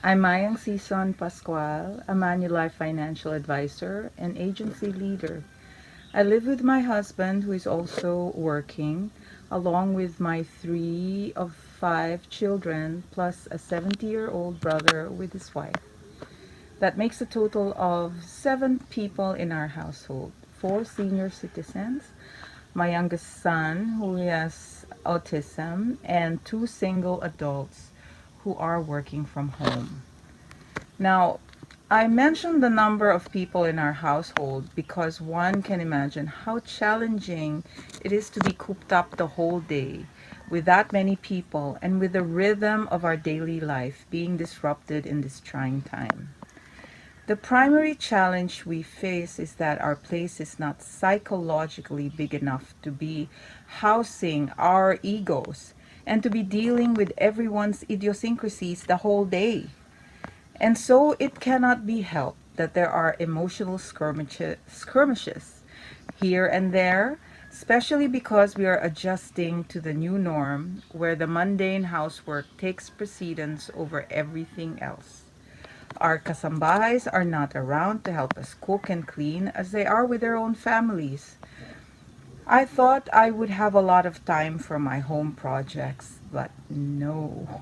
I'm Mayang Sison-Pascual, a Manulife financial advisor and agency leader. I live with my husband, who is also working, along with my three of five children, plus a 70-year-old brother with his wife. That makes a total of seven people in our household: four senior citizens, my youngest son, who has autism, and two single adults who are working from home. Now, I mentioned the number of people in our household because one can imagine how challenging it is to be cooped up the whole day with that many people and with the rhythm of our daily life being disrupted in this trying time. The primary challenge we face is that our place is not psychologically big enough to be housing our egos and to be dealing with everyone's idiosyncrasies the whole day. And so it cannot be helped that there are emotional skirmishes here and there, especially because we are adjusting to the new norm where the mundane housework takes precedence over everything else. Our kasambahays are not around to help us cook and clean as they are with their own families. I thought I would have a lot of time for my home projects, but no.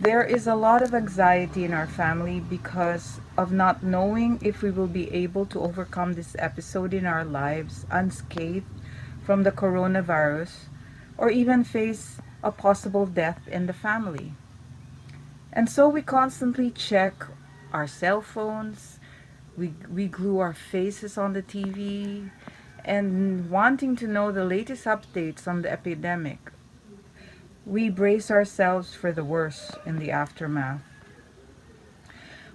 There is a lot of anxiety in our family because of not knowing if we will be able to overcome this episode in our lives unscathed from the coronavirus or even face a possible death in the family. And so we constantly check our cell phones, we glue our faces on the TV, and wanting to know the latest updates on the epidemic, we brace ourselves for the worst in the aftermath.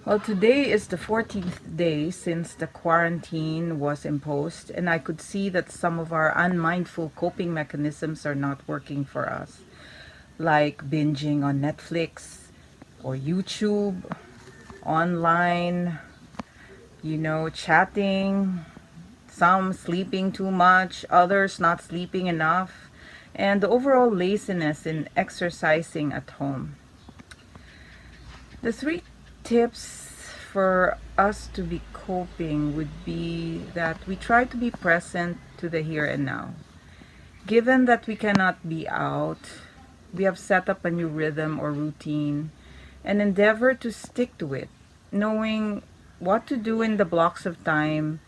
Well, today is the 14th day since the quarantine was imposed, and I could see that some of our unmindful coping mechanisms are not working for us, like binging on Netflix or YouTube, online, chatting, some sleeping too much, others not sleeping enough, and the overall laziness in exercising at home. The three tips for us to be coping would be that we try to be present to the here and now. Given that we cannot be out, we have set up a new rhythm or routine and endeavor to stick to it, knowing what to do in the blocks of time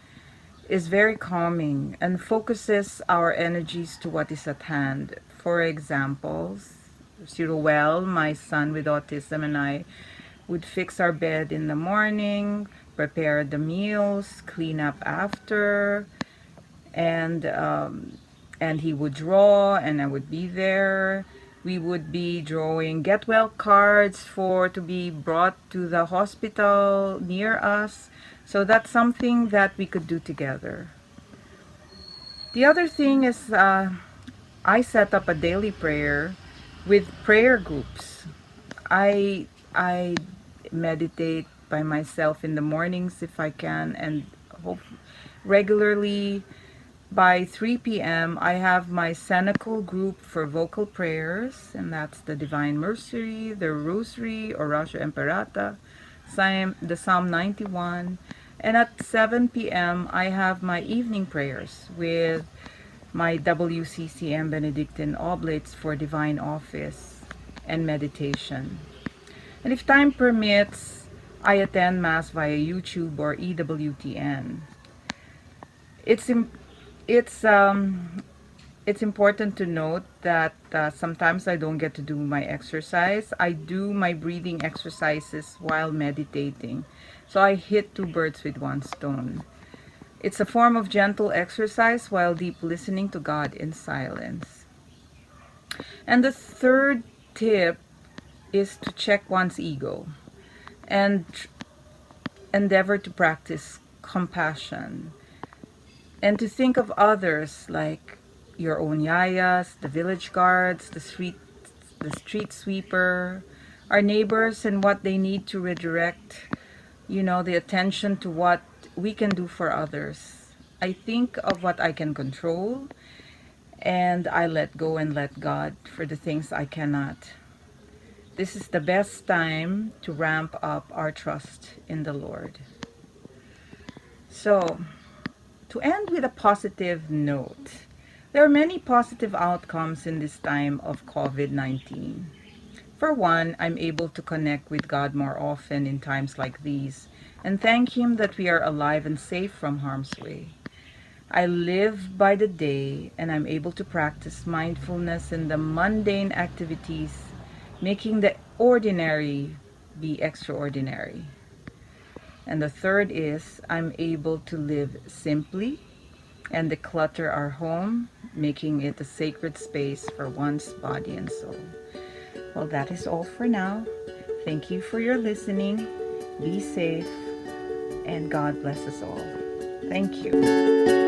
is very calming and focuses our energies to what is at hand. For example, Well, my son with autism, and I would fix our bed in the morning, prepare the meals, clean up after, and and he would draw, and I would be there. We would be drawing get well cards for to be brought to the hospital near us. So that's something that we could do together. The other thing is I set up a daily prayer with prayer groups. I meditate by myself in the mornings if I can, and hope regularly by 3 p.m. I have my Cenacle group for vocal prayers, and that's the Divine Mercy, the Rosary, Oratio Imperata, the Psalm 91. And at 7 p.m. I have my evening prayers with my WCCM Benedictine Oblates for Divine Office and meditation. And if time permits, I attend Mass via YouTube or EWTN. It's im- it's it's important to note that sometimes I don't get to do my exercise. I do my breathing exercises while meditating. So I hit two birds with one stone. It's a form of gentle exercise while deep listening to God in silence. And the third tip is to check one's ego and endeavor to practice compassion and to think of others like your own yayas, the village guards, the street sweeper, our neighbors, and what they need to redirect, the attention to what we can do for others. I think of what I can control, and I let go and let God for the things I cannot. This is the best time to ramp up our trust in the Lord. So, to end with a positive note, there are many positive outcomes in this time of COVID-19. For one, I'm able to connect with God more often in times like these and thank Him that we are alive and safe from harm's way. I live by the day and I'm able to practice mindfulness in the mundane activities, making the ordinary be extraordinary. And the third is I'm able to live simply and declutter our home, making it a sacred space for one's body and soul. Well, that is all for now. Thank you for your listening. Be safe and God bless us all. Thank you.